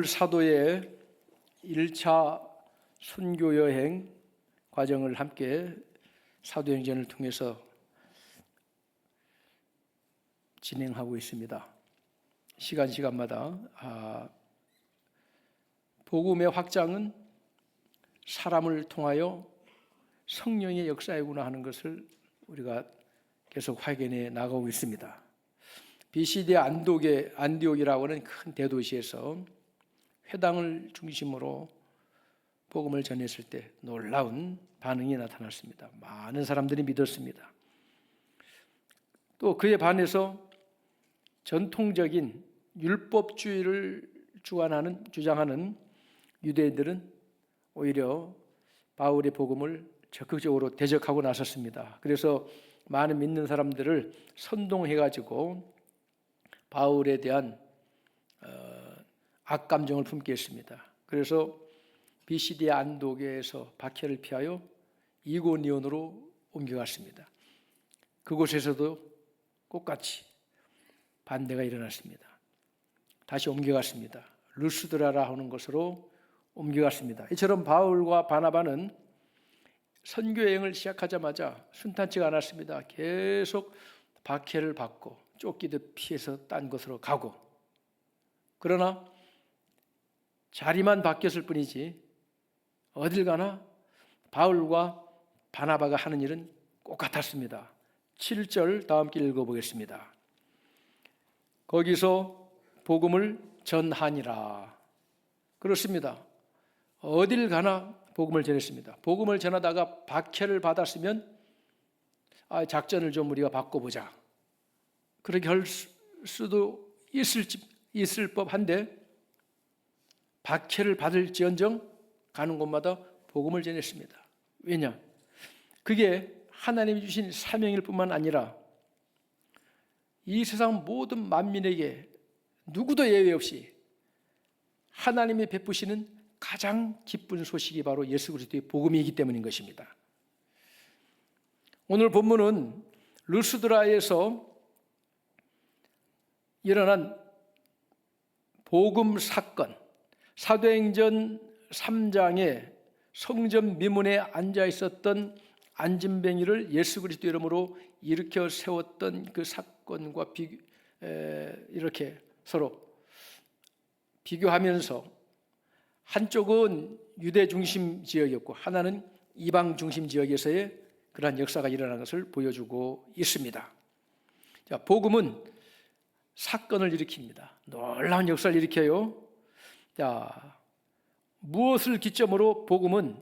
사도의 1차 선교 여행 과정을 함께 사도행전을 통해서 진행하고 있습니다. 시간마다 복음의 확장은 사람을 통하여 성령의 역사이구나 하는 것을 우리가 계속 확인해 나가고 있습니다. BCD 안디옥이라고 하는 큰 대도시에서 회당을 중심으로 복음을 전했을 때 놀라운 반응이 나타났습니다. 많은 사람들이 믿었습니다. 또 그에 반해서 전통적인 율법주의를 주장하는 유대인들은 오히려 바울의 복음을 적극적으로 대적하고 나섰습니다. 그래서 많은 믿는 사람들을 선동해가지고 바울에 대한 악감정을 품게 했습니다. 그래서 BCD 안독에서 박해를 피하여 이고니온으로 옮겨갔습니다. 그곳에서도 똑같이 반대가 일어났습니다. 다시 옮겨갔습니다. 루스드라라 하는 곳으로 옮겨갔습니다. 이처럼 바울과 바나바는 선교여행을 시작하자마자 순탄치가 않았습니다. 계속 박해를 받고 쫓기듯 피해서 딴 곳으로 가고, 그러나 자리만 바뀌었을 뿐이지 어딜 가나 바울과 바나바가 하는 일은 똑같았습니다. 7절 다 함께 읽어보겠습니다. 거기서 복음을 전하니라. 그렇습니다. 어딜 가나 복음을 전했습니다. 복음을 전하다가 박해를 받았으면 작전을 좀 우리가 바꿔보자, 그렇게 할 수도 있을 법한데, 박해를 받을지언정 가는 곳마다 복음을 전했습니다. 왜냐? 그게 하나님이 주신 사명일 뿐만 아니라 이 세상 모든 만민에게 누구도 예외 없이 하나님이 베푸시는 가장 기쁜 소식이 바로 예수 그리스도의 복음이기 때문인 것입니다. 오늘 본문은 루스드라에서 일어난 복음 사건, 사도행전 3장에 성전 미문에 앉아 있었던 안진뱅이를 예수 그리스도 이름으로 일으켜 세웠던 그 사건과 이렇게 서로 비교하면서 한쪽은 유대 중심 지역이었고 하나는 이방 중심 지역에서의 그러한 역사가 일어난 것을 보여주고 있습니다. 자, 복음은 사건을 일으킵니다. 놀라운 역사를 일으켜요. 자, 무엇을 기점으로 복음은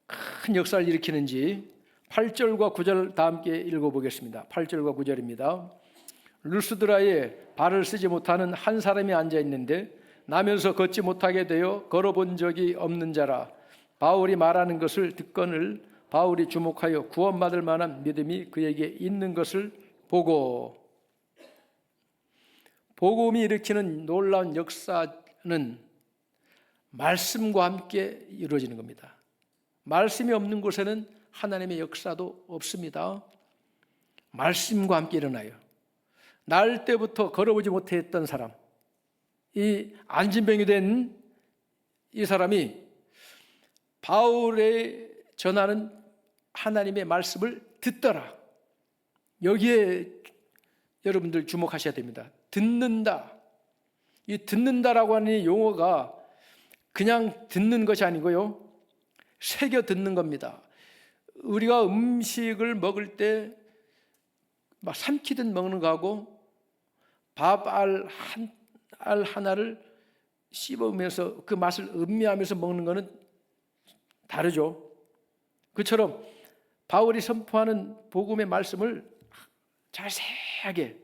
큰 역사를 일으키는지 8절과 9절 다 함께 읽어보겠습니다. 8절과 9절입니다. 루스드라에 발을 쓰지 못하는 한 사람이 앉아 있는데 나면서 걷지 못하게 되어 걸어본 적이 없는 자라. 바울이 말하는 것을 듣거늘 바울이 주목하여 구원받을 만한 믿음이 그에게 있는 것을 보고, 복음이 일으키는 놀라운 역사는 말씀과 함께 이루어지는 겁니다. 말씀이 없는 곳에는 하나님의 역사도 없습니다. 말씀과 함께 일어나요. 날 때부터 걸어보지 못했던 사람, 이 안진병이 된 이 사람이 바울의 전하는 하나님의 말씀을 듣더라. 여기에 여러분들 주목하셔야 됩니다. 듣는다. 이 듣는다라고 하는 용어가 그냥 듣는 것이 아니고요, 새겨 듣는 겁니다. 우리가 음식을 먹을 때 막 삼키듯 먹는 거하고 밥 알 하나를 씹으면서 그 맛을 음미하면서 먹는 것은 다르죠. 그처럼 바울이 선포하는 복음의 말씀을 자세하게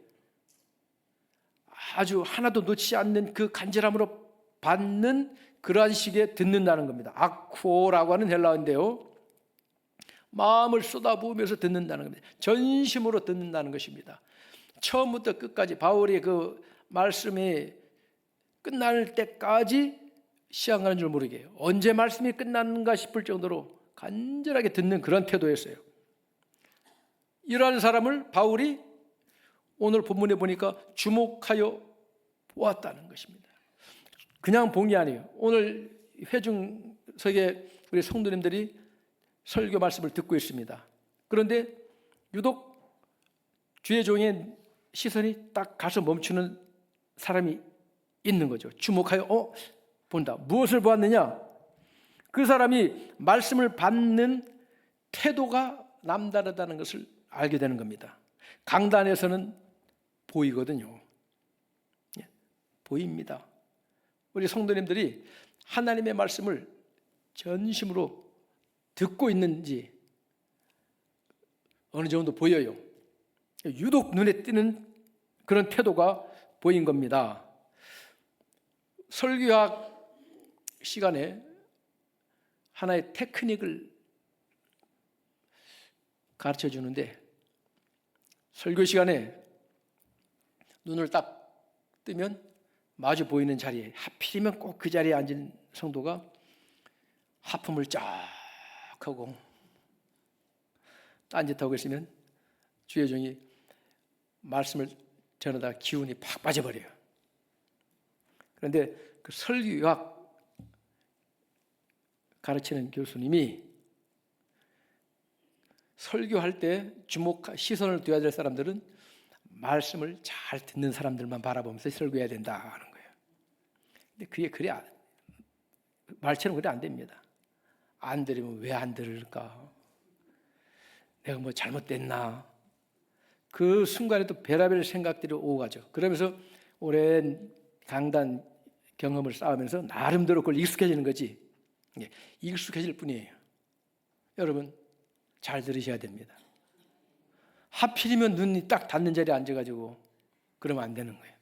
아주 하나도 놓치지 않는 그 간절함으로 받는 그러한 식의 듣는다는 겁니다. 아쿠오라고 하는 헬라어인데요, 마음을 쏟아부으면서 듣는다는 겁니다. 전심으로 듣는다는 것입니다. 처음부터 끝까지 바울이 그 말씀이 끝날 때까지 시간 가는 줄 모르게 해요. 언제 말씀이 끝났는가 싶을 정도로 간절하게 듣는 그런 태도였어요. 이러한 사람을 바울이 오늘 본문에 보니까 주목하여 보았다는 것입니다. 그냥 본 게 아니에요. 오늘 회중석에 우리 성도님들이 설교 말씀을 듣고 있습니다. 그런데 유독 주의 종의 시선이 딱 가서 멈추는 사람이 있는 거죠. 주목하여 본다. 무엇을 보았느냐? 그 사람이 말씀을 받는 태도가 남다르다는 것을 알게 되는 겁니다. 강단에서는 보이거든요. 보입니다. 우리 성도님들이 하나님의 말씀을 전심으로 듣고 있는지 어느 정도 보여요. 유독 눈에 띄는 그런 태도가 보인 겁니다. 설교학 시간에 하나의 테크닉을 가르쳐 주는데, 설교 시간에 눈을 딱 뜨면 마주 보이는 자리에, 하필이면 꼭 그 자리에 앉은 성도가 하품을 쫙 하고 딴짓하고 있으면 주의 종이 말씀을 전하다 기운이 팍 빠져버려요. 그런데 그 설교학 가르치는 교수님이 설교할 때 시선을 둬야 될 사람들은 말씀을 잘 듣는 사람들만 바라보면서 설교해야 된다 하는 거예요. 근데 그게 말처럼 그래 안 됩니다. 안 들으면 왜 안 들을까? 내가 뭐 잘못됐나? 그 순간에 또 별의별 생각들이 오고 가죠. 그러면서 오랜 강단 경험을 쌓으면서 나름대로 그걸 익숙해지는 거지. 익숙해질 뿐이에요. 여러분 잘 들으셔야 됩니다. 하필이면 눈이 딱 닿는 자리에 앉아가지고 그러면 안 되는 거예요.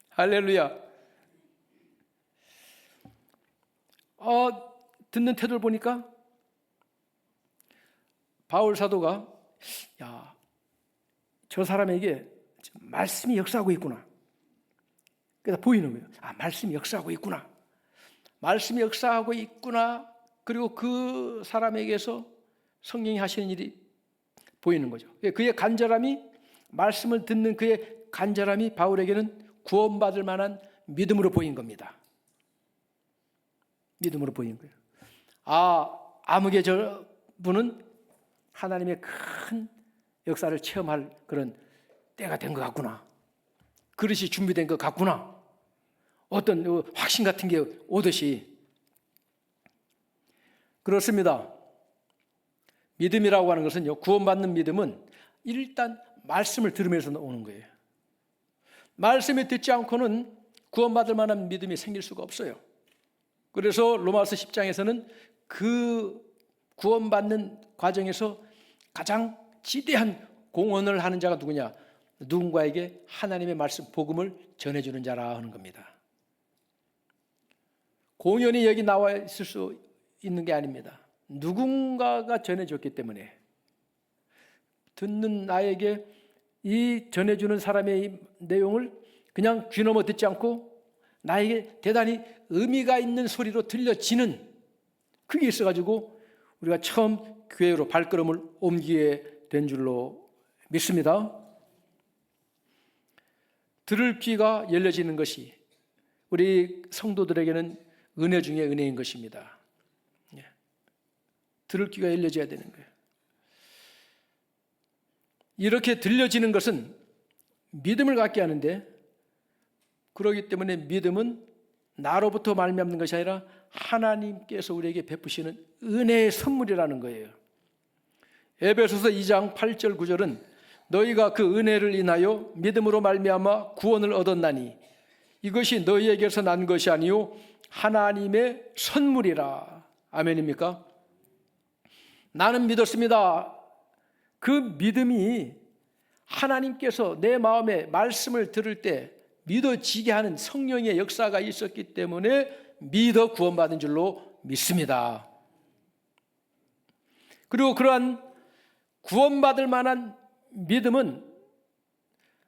할렐루야. 듣는 태도를 보니까 바울 사도가 저 사람에게 말씀이 역사하고 있구나. 그래서 보이는 거예요. 말씀이 역사하고 있구나. 말씀이 역사하고 있구나. 그리고 그 사람에게서 성령이 하시는 일이 보이는 거죠. 그의 간절함이, 말씀을 듣는 그의 간절함이 바울에게는 구원받을 만한 믿음으로 보인 겁니다. 믿음으로 보인 거예요. 아무개 저 분은 하나님의 큰 역사를 체험할 그런 때가 된 것 같구나. 그릇이 준비된 것 같구나. 어떤 확신 같은 게 오듯이. 그렇습니다. 믿음이라고 하는 것은요, 구원받는 믿음은 일단 말씀을 들으면서 오는 거예요. 말씀을 듣지 않고는 구원받을 만한 믿음이 생길 수가 없어요. 그래서 로마서 10장에서는 그 구원받는 과정에서 가장 지대한 공헌을 하는 자가 누구냐? 누군가에게 하나님의 말씀, 복음을 전해주는 자라 하는 겁니다. 공연이 여기 나와 있을 수 있는 게 아닙니다. 누군가가 전해줬기 때문에, 듣는 나에게 이 전해주는 사람의 이 내용을 그냥 귀 넘어 듣지 않고 나에게 대단히 의미가 있는 소리로 들려지는 그게 있어가지고 우리가 처음 교회로 발걸음을 옮기게 된 줄로 믿습니다. 들을 귀가 열려지는 것이 우리 성도들에게는 은혜 중에 은혜인 것입니다. 들을 귀가 열려져야 되는 거예요. 이렇게 들려지는 것은 믿음을 갖게 하는데, 그렇기 때문에 믿음은 나로부터 말미암는 것이 아니라 하나님께서 우리에게 베푸시는 은혜의 선물이라는 거예요. 에베소서 2장 8절 9절은 너희가 그 은혜를 인하여 믿음으로 말미암아 구원을 얻었나니 이것이 너희에게서 난 것이 아니요 하나님의 선물이라. 아멘입니까? 나는 믿었습니다. 그 믿음이 하나님께서 내 마음에 말씀을 들을 때 믿어지게 하는 성령의 역사가 있었기 때문에 믿어 구원받은 줄로 믿습니다. 그리고 그러한 구원받을 만한 믿음은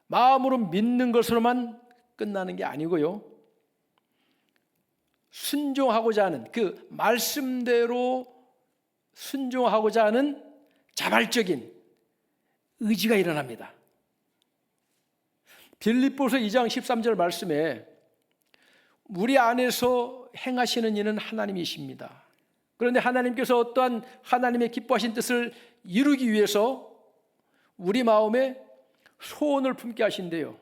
마음으로 믿는 것으로만 끝나는 게 아니고요, 순종하고자 하는, 그 말씀대로 순종하고자 하는 자발적인 의지가 일어납니다. 빌립보서 2장 13절 말씀에 우리 안에서 행하시는 이는 하나님이십니다. 그런데 하나님께서 어떠한 하나님의 기뻐하신 뜻을 이루기 위해서 우리 마음에 소원을 품게 하신대요.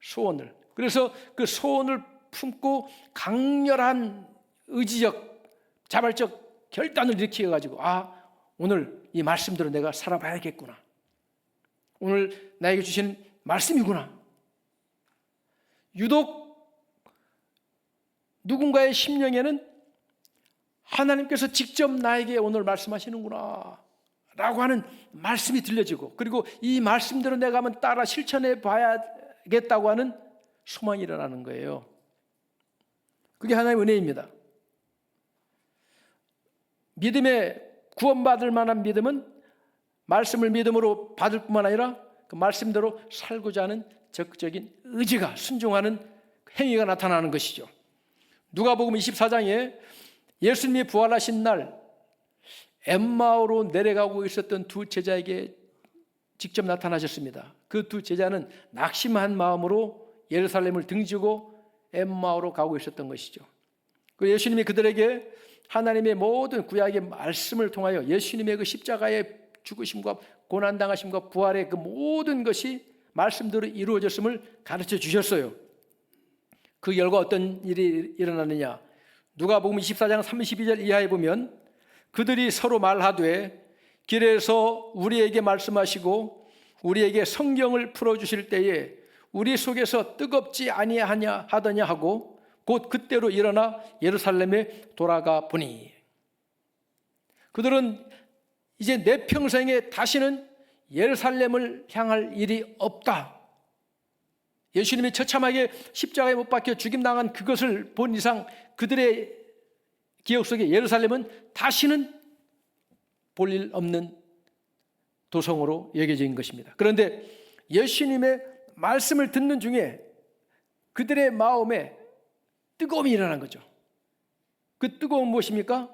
소원을. 그래서 그 소원을 품고 강렬한 의지적, 자발적 결단을 일으켜가지고 오늘 이 말씀대로 내가 살아봐야겠구나. 오늘 나에게 주신 말씀이구나. 유독 누군가의 심령에는 하나님께서 직접 나에게 오늘 말씀하시는구나 라고 하는 말씀이 들려지고, 그리고 이 말씀대로 내가 한번 따라 실천해 봐야겠다고 하는 소망이 일어나는 거예요. 그게 하나님의 은혜입니다. 믿음에 구원받을 만한 믿음은 말씀을 믿음으로 받을 뿐만 아니라 그 말씀대로 살고자 하는 적극적인 의지가, 순종하는 행위가 나타나는 것이죠. 누가복음 24장에 예수님이 부활하신 날 엠마오로 내려가고 있었던 두 제자에게 직접 나타나셨습니다. 그 두 제자는 낙심한 마음으로 예루살렘을 등지고 엠마오로 가고 있었던 것이죠. 그 예수님이 그들에게 하나님의 모든 구약의 말씀을 통하여 예수님의 그 십자가의 죽으심과 고난당하심과 부활의 그 모든 것이 말씀대로 이루어졌음을 가르쳐 주셨어요. 그 결과 어떤 일이 일어나느냐? 누가복음 24장 32절 이하에 보면 그들이 서로 말하되 길에서 우리에게 말씀하시고 우리에게 성경을 풀어주실 때에 우리 속에서 뜨겁지 아니하냐 하더냐 하고 곧 그때로 일어나 예루살렘에 돌아가 보니, 그들은 이제 내 평생에 다시는 예루살렘을 향할 일이 없다. 예수님이 처참하게 십자가에 못 박혀 죽임당한 그것을 본 이상 그들의 기억 속에 예루살렘은 다시는 볼 일 없는 도성으로 여겨진 것입니다. 그런데 예수님의 말씀을 듣는 중에 그들의 마음에 뜨거움이 일어난 거죠. 그 뜨거움은 무엇입니까?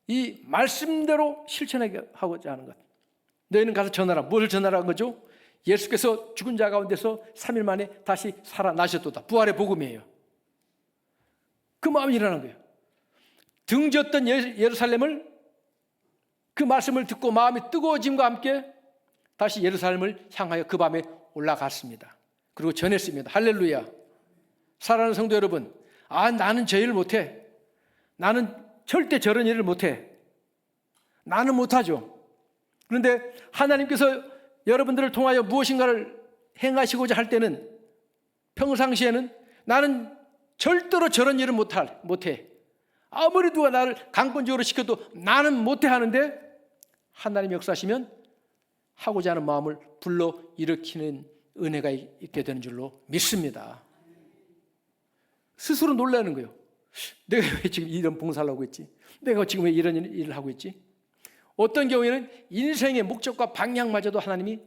이 말씀대로 실천하고자 하는 것. 너희는 가서 전하라. 무엇을 전하라는 거죠? 예수께서 죽은 자 가운데서 3일 만에 다시 살아나셨도다. 부활의 복음이에요. 그 마음이 일어난 거예요. 등졌던 예루살렘을, 그 말씀을 듣고 마음이 뜨거워짐과 함께 다시 예루살렘을 향하여 그 밤에 올라갔습니다. 그리고 전했습니다. 할렐루야. 사랑하는 성도 여러분, 나는 저 일을 못해. 나는 절대 저런 일을 못해. 나는 못하죠. 그런데 하나님께서 여러분들을 통하여 무엇인가를 행하시고자 할 때는, 평상시에는 나는 절대로 저런 일을 못해. 아무리 누가 나를 강권적으로 시켜도 나는 못해 하는데, 하나님 역사하시면 하고자 하는 마음을 불러 일으키는 은혜가 있게 되는 줄로 믿습니다. 스스로 놀라는 거예요. 내가 왜 지금 이런 봉사를 하고 있지? 내가 지금 왜 이런 일을 하고 있지? 어떤 경우에는 인생의 목적과 방향마저도 하나님이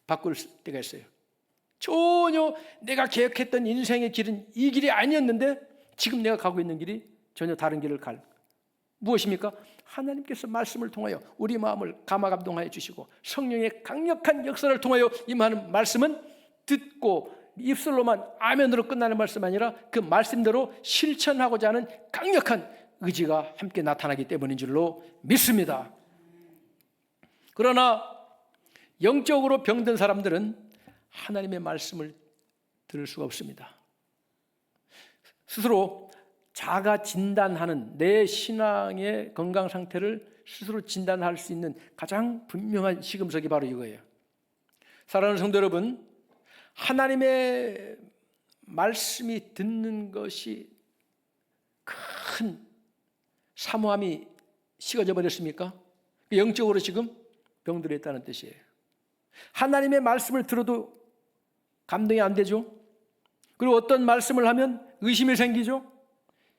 바꿀 때가 있어요. 전혀 내가 계획했던 인생의 길은 이 길이 아니었는데 지금 내가 가고 있는 길이 전혀 다른 길을 갈. 무엇입니까? 하나님께서 말씀을 통하여 우리 마음을 감화감동하여 주시고 성령의 강력한 역사를 통하여 임하는 말씀은 듣고 입술로만 아멘으로 끝나는 말씀 아니라 그 말씀대로 실천하고자 하는 강력한 의지가 함께 나타나기 때문인 줄로 믿습니다. 그러나 영적으로 병든 사람들은 하나님의 말씀을 들을 수가 없습니다. 스스로 자가 진단하는, 내 신앙의 건강 상태를 스스로 진단할 수 있는 가장 분명한 시금석이 바로 이거예요. 사랑하는 성도 여러분, 하나님의 말씀이 듣는 것이 큰 사모함이 식어져 버렸습니까? 영적으로 지금 병들어 있다는 뜻이에요. 하나님의 말씀을 들어도 감동이 안 되죠. 그리고 어떤 말씀을 하면 의심이 생기죠.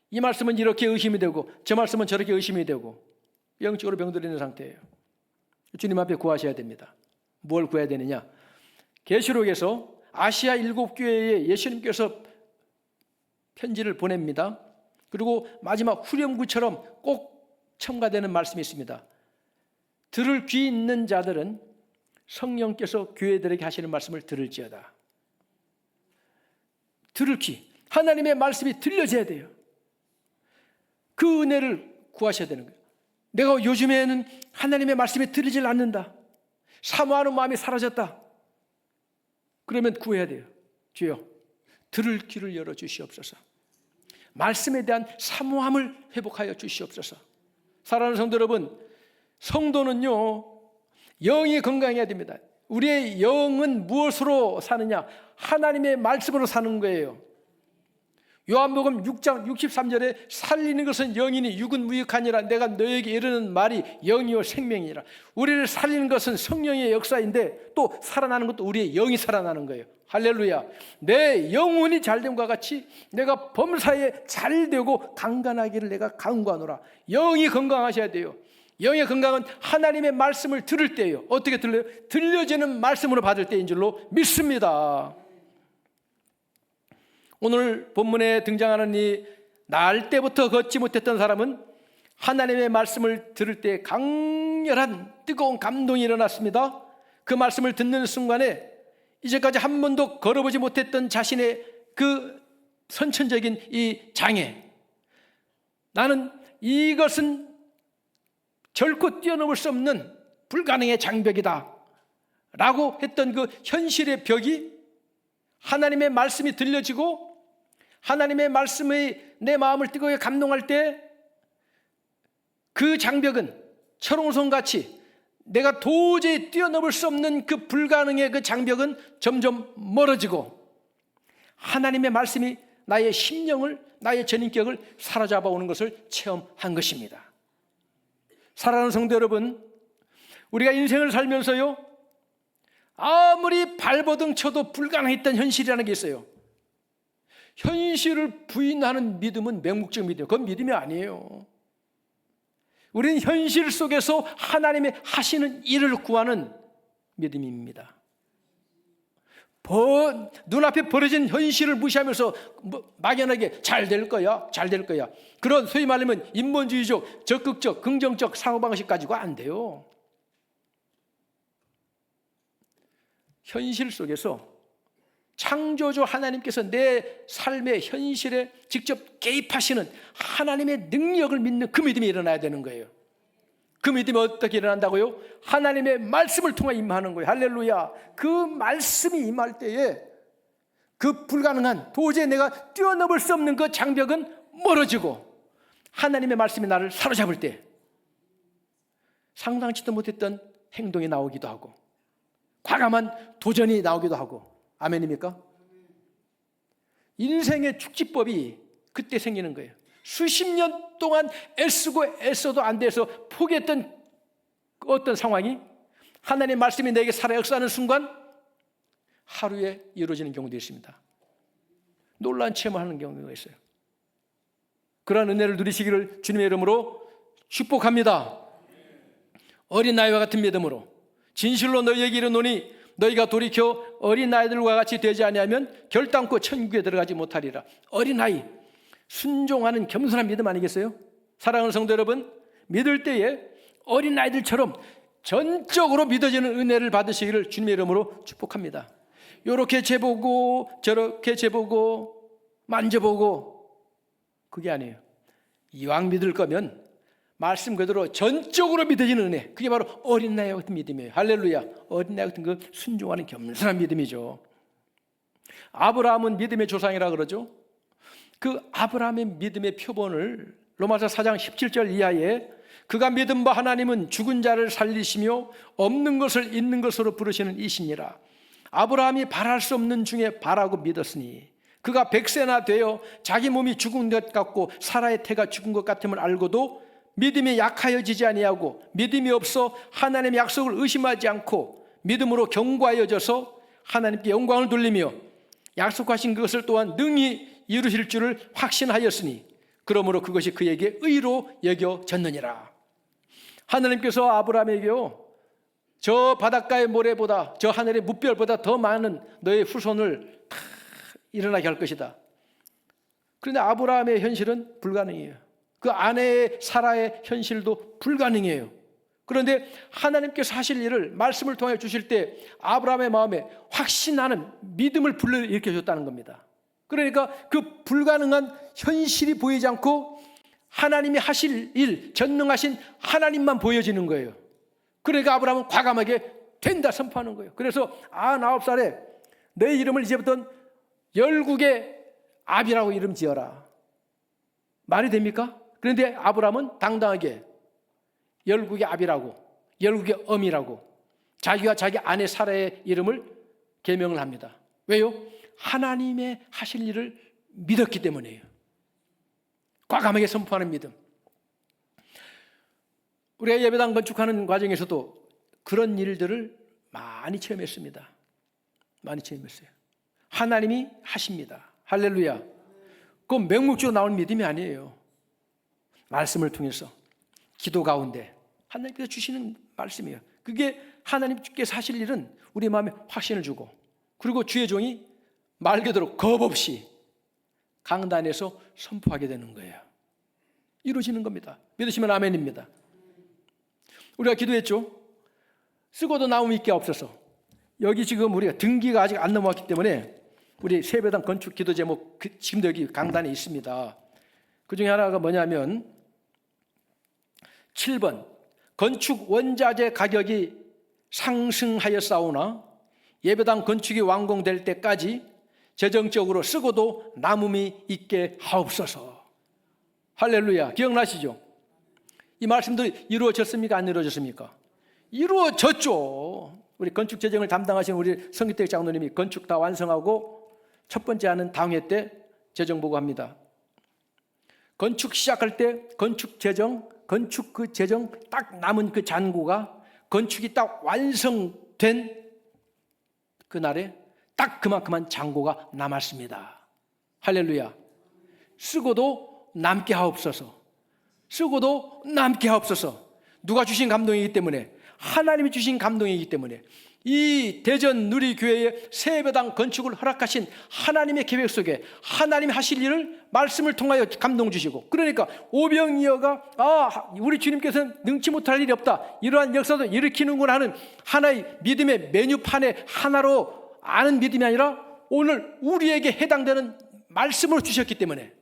이 말씀은 이렇게 의심이 되고 저 말씀은 저렇게 의심이 되고 영적으로 병들어 있는 상태예요. 주님 앞에 구하셔야 됩니다. 뭘 구해야 되느냐? 계시록에서 아시아 7교회에 예수님께서 편지를 보냅니다. 그리고 마지막 후렴구처럼 꼭 첨가되는 말씀이 있습니다. 들을 귀 있는 자들은 성령께서 교회들에게 하시는 말씀을 들을지어다. 들을 귀. 하나님의 말씀이 들려져야 돼요. 그 은혜를 구하셔야 되는 거예요. 내가 요즘에는 하나님의 말씀이 들리질 않는다. 사모하는 마음이 사라졌다. 그러면 구해야 돼요. 주여, 들을 귀를 열어 주시옵소서. 말씀에 대한 사모함을 회복하여 주시옵소서. 사랑하는 성도 여러분, 성도는요, 영이 건강해야 됩니다. 우리의 영은 무엇으로 사느냐? 하나님의 말씀으로 사는 거예요. 요한복음 6장 63절에 살리는 것은 영이니 육은 무익하니라. 내가 너에게 이르는 말이 영이요 생명이라. 우리를 살리는 것은 성령의 역사인데 또 살아나는 것도 우리의 영이 살아나는 거예요. 할렐루야. 내 영혼이 잘됨과 같이 내가 범사에 잘되고 강건하기를 내가 간구하노라. 영이 건강하셔야 돼요. 영의 건강은 하나님의 말씀을 들을 때예요. 어떻게 들려요? 들려지는 말씀으로 받을 때인 줄로 믿습니다. 오늘 본문에 등장하는 이 날 때부터 걷지 못했던 사람은 하나님의 말씀을 들을 때 강렬한 뜨거운 감동이 일어났습니다. 그 말씀을 듣는 순간에 이제까지 한 번도 걸어보지 못했던 자신의 그 선천적인 이 장애, 나는 이것은 결코 뛰어넘을 수 없는 불가능의 장벽이다 라고 했던 그 현실의 벽이 하나님의 말씀이 들려지고 하나님의 말씀이 내 마음을 뜨겁게 감동할 때 그 장벽은 철옹성같이 내가 도저히 뛰어넘을 수 없는 그 불가능의 그 장벽은 점점 멀어지고 하나님의 말씀이 나의 심령을, 나의 전인격을 사로잡아 오는 것을 체험한 것입니다. 사랑하는 성도 여러분, 우리가 인생을 살면서요, 아무리 발버둥 쳐도 불가능했던 현실이라는 게 있어요. 현실을 부인하는 믿음은 맹목적 믿음이에요. 그건 믿음이 아니에요. 우리는 현실 속에서 하나님의 하시는 일을 구하는 믿음입니다. 눈앞에 벌어진 현실을 무시하면서 막연하게 잘 될 거야, 잘 될 거야. 그런 소위 말하면 인본주의적, 적극적, 긍정적 사고방식 가지고 안 돼요. 현실 속에서 창조주 하나님께서 내 삶의 현실에 직접 개입하시는 하나님의 능력을 믿는 그 믿음이 일어나야 되는 거예요. 그 믿음이 어떻게 일어난다고요? 하나님의 말씀을 통해 임하는 거예요. 할렐루야. 그 말씀이 임할 때에 그 불가능한, 도저히 내가 뛰어넘을 수 없는 그 장벽은 멀어지고 하나님의 말씀이 나를 사로잡을 때 상상치도 못했던 행동이 나오기도 하고 과감한 도전이 나오기도 하고. 아멘입니까? 인생의 축지법이 그때 생기는 거예요. 수십 년 동안 애쓰고 애써도 안 돼서 포기했던 어떤 상황이 하나님의 말씀이 내게 살아 역사하는 순간 하루에 이루어지는 경우도 있습니다. 놀라운 체험을 하는 경우가 있어요. 그러한 은혜를 누리시기를 주님의 이름으로 축복합니다. 어린아이와 같은 믿음으로 진실로 너희에게 이르노니 너희가 돌이켜 어린아이들과 같이 되지 아니하면 결단코 천국에 들어가지 못하리라. 어린아이, 순종하는 겸손한 믿음 아니겠어요? 사랑하는 성도 여러분, 믿을 때에 어린아이들처럼 전적으로 믿어지는 은혜를 받으시기를 주님의 이름으로 축복합니다. 이렇게 재보고 저렇게 재보고 만져보고 그게 아니에요. 이왕 믿을 거면 말씀 그대로 전적으로 믿어지는 은혜, 그게 바로 어린아이 같은 믿음이에요. 할렐루야. 어린아이 같은 그 순종하는 겸손한 믿음이죠. 아브라함은 믿음의 조상이라 그러죠. 그 아브라함의 믿음의 표본을 로마서 4장 17절 이하에 그가 믿음과 하나님은 죽은 자를 살리시며 없는 것을 있는 것으로 부르시는 이시니라. 아브라함이 바랄 수 없는 중에 바라고 믿었으니 그가 100세나 되어 자기 몸이 죽은 것 같고 사라의 태가 죽은 것 같음을 알고도 믿음이 약하여지지 아니하고 믿음이 없어 하나님의 약속을 의심하지 않고 믿음으로 견고하여져서 하나님께 영광을 돌리며 약속하신 그것을 또한 능히 이루실 줄을 확신하였으니 그러므로 그것이 그에게 의로 여겨졌느니라. 하나님께서 아브라함에게요, 저 바닷가의 모래보다 저 하늘의 무별보다 더 많은 너의 후손을 다 일어나게 할 것이다. 그런데 아브라함의 현실은 불가능해요. 그 아내의 사라의 현실도 불가능해요. 그런데 하나님께서 하실 일을 말씀을 통해 주실 때 아브라함의 마음에 확신하는 믿음을 불러일으켜 줬다는 겁니다. 그러니까 그 불가능한 현실이 보이지 않고 하나님이 하실 일, 전능하신 하나님만 보여지는 거예요. 그러니까 아브라함은 과감하게 된다 선포하는 거예요. 그래서 99살에 내 이름을 이제부터 열국의 압이라고 이름 지어라. 말이 됩니까? 그런데 아브라함은 당당하게 열국의 압이라고, 열국의 엄이라고 자기와 자기 아내 사라의 이름을 계명을 합니다. 왜요? 하나님의 하실 일을 믿었기 때문이에요. 과감하게 선포하는 믿음. 우리가 예배당 건축하는 과정에서도 그런 일들을 많이 체험했습니다. 많이 체험했어요. 하나님이 하십니다. 할렐루야. 그건 맹목적으로 나온 믿음이 아니에요. 말씀을 통해서 기도 가운데 하나님께서 주시는 말씀이에요. 그게 하나님께서 하실 일은 우리 마음에 확신을 주고, 그리고 주의 종이 말 그대로 겁 없이 강단에서 선포하게 되는 거예요. 이루어지는 겁니다. 믿으시면 아멘입니다. 우리가 기도했죠. 쓰고도 나무 있게 없어서. 여기 지금 우리가 등기가 아직 안 넘어왔기 때문에 우리 세배당 건축 기도 제목 지금도 여기 강단에 있습니다. 그 중에 하나가 뭐냐면 7번 건축 원자재 가격이 상승하였사오나 예배당 건축이 완공될 때까지 재정적으로 쓰고도 남음이 있게 하옵소서. 할렐루야. 기억나시죠? 이 말씀도 이루어졌습니까? 안 이루어졌습니까? 이루어졌죠. 우리 건축 재정을 담당하신 우리 성기택 장로님이 건축 다 완성하고 첫 번째 하는 당회 때 재정 보고합니다. 건축 시작할 때 건축 재정 딱 남은 그 잔고가 건축이 딱 완성된 그날에 딱 그만큼만 잔고가 남았습니다. 할렐루야. 쓰고도 남게 하옵소서. 쓰고도 남게 하옵소서. 누가 주신 감동이기 때문에, 하나님이 주신 감동이기 때문에 이 대전 누리교회의 세배당 건축을 허락하신 하나님의 계획 속에 하나님이 하실 일을 말씀을 통하여 감동 주시고, 그러니까 오병이어가 우리 주님께서는 능치 못할 일이 없다, 이러한 역사도 일으키는구나 하는 하나의 믿음의 메뉴판의 하나로 아는 믿음이 아니라 오늘 우리에게 해당되는 말씀을 주셨기 때문에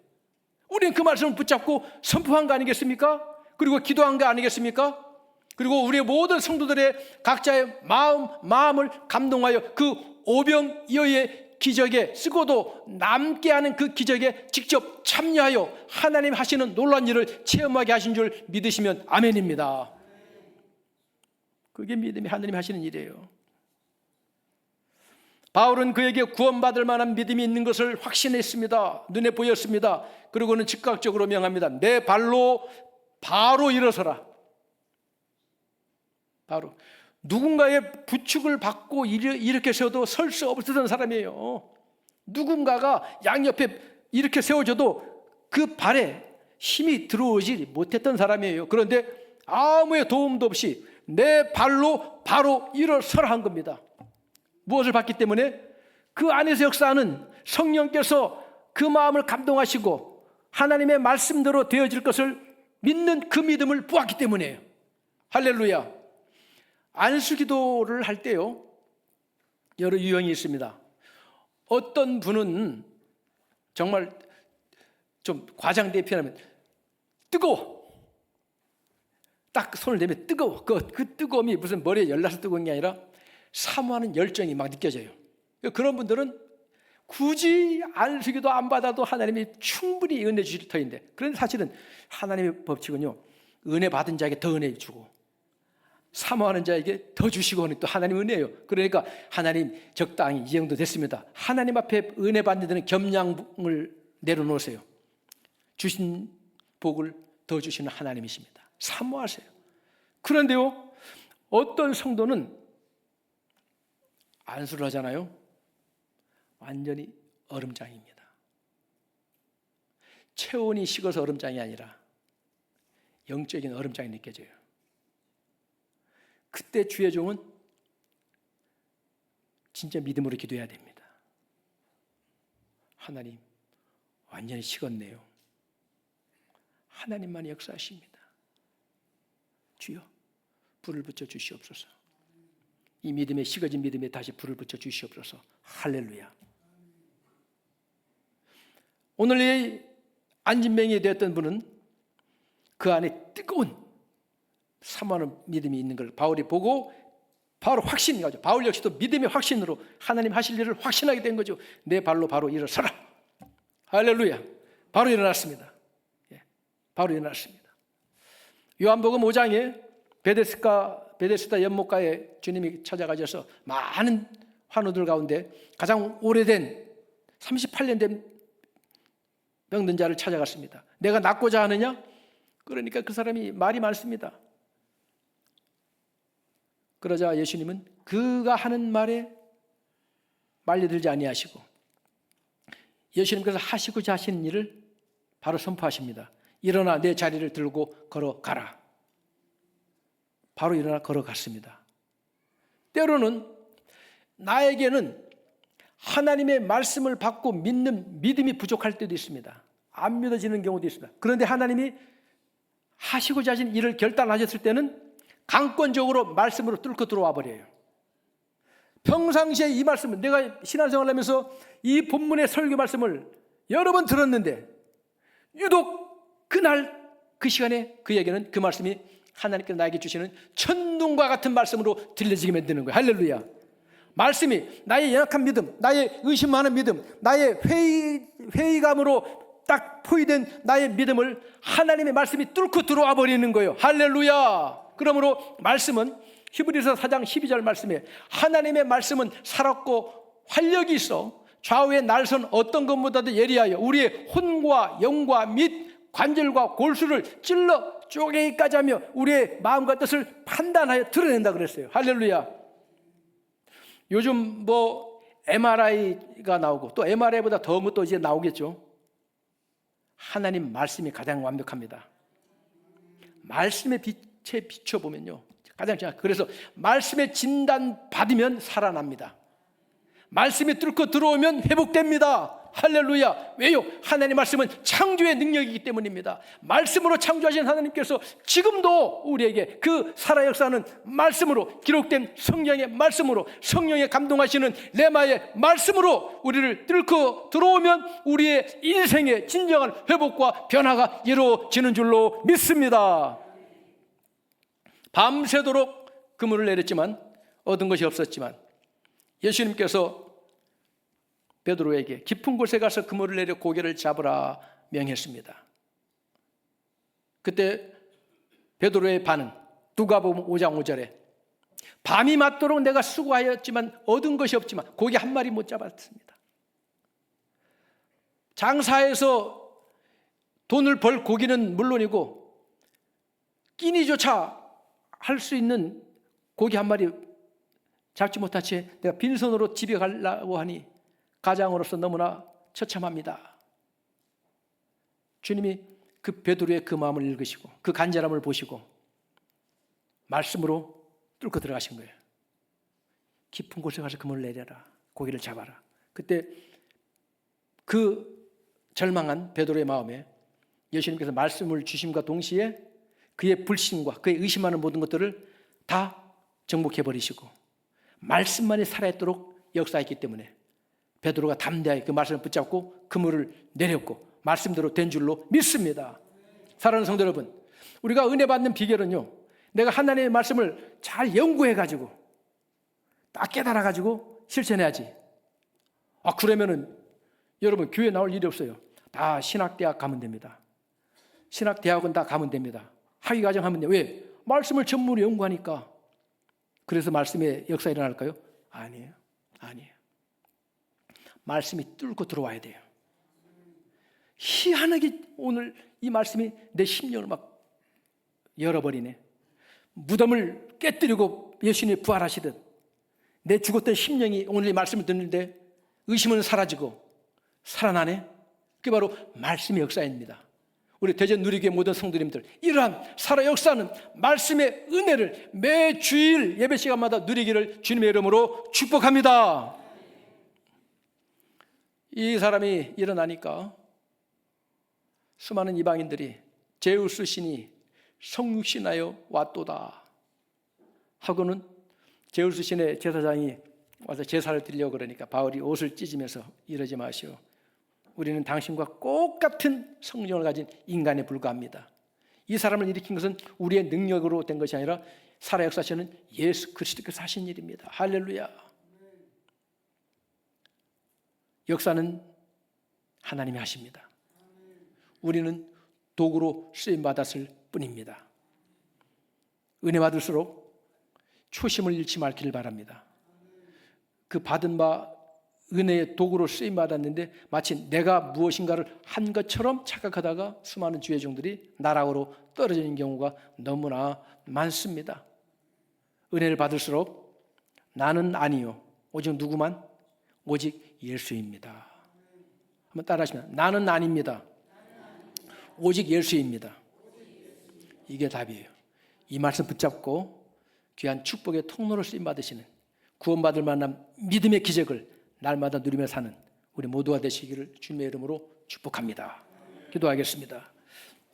우리는 그 말씀을 붙잡고 선포한 거 아니겠습니까? 그리고 기도한 거 아니겠습니까? 그리고 우리의 모든 성도들의 각자의 마음을 감동하여 그 오병이어의 기적에, 쓰고도 남게 하는 그 기적에 직접 참여하여 하나님 하시는 놀라운 일을 체험하게 하신 줄 믿으시면 아멘입니다. 그게 믿음이 하나님 하시는 일이에요. 바울은 그에게 구원받을 만한 믿음이 있는 것을 확신했습니다. 눈에 보였습니다. 그리고는 즉각적으로 명합니다. 내 발로 바로 일어서라. 바로 누군가의 부축을 받고 이렇게 세워도 설 수 없었던 사람이에요. 누군가가 양옆에 이렇게 세워줘도 그 발에 힘이 들어오지 못했던 사람이에요. 그런데 아무의 도움도 없이 내 발로 바로 일어서라 한 겁니다. 무엇을 받기 때문에? 그 안에서 역사하는 성령께서 그 마음을 감동하시고 하나님의 말씀대로 되어질 것을 믿는 그 믿음을 보았기 때문이에요. 할렐루야. 안수기도를 할 때요, 여러 유형이 있습니다. 어떤 분은 정말 좀 과장되게 표현하면 뜨거워. 딱 손을 대면 뜨거워. 그 뜨거움이 무슨 머리에 열나서 뜨거운 게 아니라 사모하는 열정이 막 느껴져요. 그런 분들은 굳이 안수기도 안 받아도 하나님이 충분히 은혜 주실 터인데, 그런데 사실은 하나님의 법칙은요, 은혜 받은 자에게 더 은혜 주고 사모하는 자에게 더 주시고 하는 또 하나님 은혜예요. 그러니까 하나님 적당히 이 정도 됐습니다. 하나님 앞에 은혜 받는 데는 겸양을 내려놓으세요. 주신 복을 더 주시는 하나님이십니다. 사모하세요. 그런데요, 어떤 성도는 안수를 하잖아요. 완전히 얼음장입니다. 체온이 식어서 얼음장이 아니라 영적인 얼음장이 느껴져요. 그때 주의 종은 진짜 믿음으로 기도해야 됩니다. 하나님, 완전히 식었네요. 하나님만이 역사하십니다. 주여, 불을 붙여 주시옵소서. 이 믿음에, 식어진 믿음에 다시 불을 붙여 주시옵소서. 할렐루야. 오늘 이 안진뱅이 되었던 분은 그 안에 뜨거운 사모하는 믿음이 있는 걸 바울이 보고 바로 확신이 가죠. 바울 역시도 믿음의 확신으로 하나님 하실 일을 확신하게 된 거죠. 내 발로 바로 일어서라. 할렐루야. 바로 일어났습니다. 바로 일어났습니다. 요한복음 5장에 베데스다 연못가에 주님이 찾아가셔서 많은 환우들 가운데 가장 오래된 38년 된 병든 자를 찾아갔습니다. 내가 낫고자 하느냐? 그러니까 그 사람이 말이 많습니다. 그러자 예수님은 그가 하는 말에 말려들지 아니하시고 예수님께서 하시고자 하시는 일을 바로 선포하십니다. 일어나 내 자리를 들고 걸어가라. 바로 일어나 걸어갔습니다. 때로는 나에게는 하나님의 말씀을 받고 믿는 믿음이 부족할 때도 있습니다. 안 믿어지는 경우도 있습니다. 그런데 하나님이 하시고자 하신 일을 결단하셨을 때는 강권적으로 말씀으로 뚫고 들어와 버려요. 평상시에 이 말씀을 내가 신앙생활을 하면서 이 본문의 설교 말씀을 여러 번 들었는데 유독 그날 그 시간에 그에게는 그 말씀이 하나님께서 나에게 주시는 천둥과 같은 말씀으로 들려지게 만드는 거예요. 할렐루야. 말씀이 나의 연약한 믿음, 나의 의심 많은 믿음, 나의 회의감으로 딱 포위된 나의 믿음을 하나님의 말씀이 뚫고 들어와 버리는 거예요. 할렐루야. 그러므로 말씀은 히브리서 4장 12절 말씀에 하나님의 말씀은 살았고 활력이 있어 좌우의 날선 어떤 것보다도 예리하여 우리의 혼과 영과 및 관절과 골수를 찔러 쪼개기까지 하며 우리의 마음과 뜻을 판단하여 드러낸다 그랬어요. 할렐루야. 요즘 MRI가 나오고 또 MRI보다 더운 것도 이제 나오겠죠. 하나님 말씀이 가장 완벽합니다. 말씀의 빛에 비춰보면요 가장 중요해요. 그래서 말씀의 진단 받으면 살아납니다. 말씀이 뚫고 들어오면 회복됩니다. 할렐루야. 왜요? 하나님의 말씀은 창조의 능력이기 때문입니다. 말씀으로 창조하신 하나님께서 지금도 우리에게 그 살아 역사하는 말씀으로 기록된 성령의 말씀으로 성령의 감동하시는 레마의 말씀으로 우리를 뚫고 들어오면 우리의 인생의 진정한 회복과 변화가 이루어지는 줄로 믿습니다. 밤새도록 그물을 내렸지만 얻은 것이 없었지만 예수님께서 베드로에게 깊은 곳에 가서 그물을 내려 고기를 잡으라 명했습니다. 그때 베드로의 반응 누가복음 5장 5절에 밤이 맞도록 내가 수고하였지만 얻은 것이 없지만 고기 한 마리 못 잡았습니다. 장사해서 돈을 벌 고기는 물론이고 끼니조차 할 수 있는 고기 한 마리 잡지 못한 채 내가 빈손으로 집에 가려고 하니 가장으로서 너무나 처참합니다. 주님이 그 베드로의 그 마음을 읽으시고 그 간절함을 보시고 말씀으로 뚫고 들어가신 거예요. 깊은 곳에 가서 그물을 내려라. 고기를 잡아라. 그때 그 절망한 베드로의 마음에 예수님께서 말씀을 주심과 동시에 그의 불신과 그의 의심하는 모든 것들을 다 정복해버리시고 말씀만이 살아있도록 역사했기 때문에 베드로가 담대하게 그 말씀을 붙잡고 그물을 내렸고 말씀대로 된 줄로 믿습니다. 사랑하는 성도 여러분, 우리가 은혜 받는 비결은요 내가 하나님의 말씀을 잘 연구해가지고 딱 깨달아가지고 실천해야지. 그러면은 여러분 교회 나올 일이 없어요. 다 신학대학 가면 됩니다. 신학대학은 다 가면 됩니다. 학위과정 하면 돼요. 왜? 말씀을 전문으로 연구하니까. 그래서 말씀의 역사 일어날까요? 아니에요. 말씀이 뚫고 들어와야 돼요. 희한하게 오늘 이 말씀이 내 심령을 막 열어버리네. 무덤을 깨뜨리고 예수님이 부활하시듯 내 죽었던 심령이 오늘 이 말씀을 듣는데 의심은 사라지고 살아나네. 그게 바로 말씀의 역사입니다. 우리 대전 누리교회 모든 성도님들 이러한 살아 역사는 말씀의 은혜를 매 주일 예배 시간마다 누리기를 주님의 이름으로 축복합니다. 이 사람이 일어나니까 수많은 이방인들이 제우스 신이 성육신하여 왔도다 하고는 제우스 신의 제사장이 와서 제사를 드리려고 그러니까 바울이 옷을 찢으면서 이러지 마시오. 우리는 당신과 똑같은 성령을 가진 인간에 불과합니다. 이 사람을 일으킨 것은 우리의 능력으로 된 것이 아니라 살아 역사하시는 예수 그리스도께서 하신 일입니다. 할렐루야. 역사는 하나님이 하십니다. 우리는 도구로 쓰임받았을 뿐입니다. 은혜 받을수록 초심을 잃지 말기를 바랍니다. 그 받은 바 은혜의 도구로 쓰임받았는데 마치 내가 무엇인가를 한 것처럼 착각하다가 수많은 주의 종들이 나락으로 떨어지는 경우가 너무나 많습니다. 은혜를 받을수록 나는 아니요 오직 누구만? 오직 예수입니다. 한번 따라하시면 나는 아닙니다. 오직 예수입니다. 이게 답이에요. 이 말씀 붙잡고 귀한 축복의 통로를 쓰임받으시는 구원받을 만한 믿음의 기적을 날마다 누리며 사는 우리 모두가 되시기를 주님의 이름으로 축복합니다. 기도하겠습니다.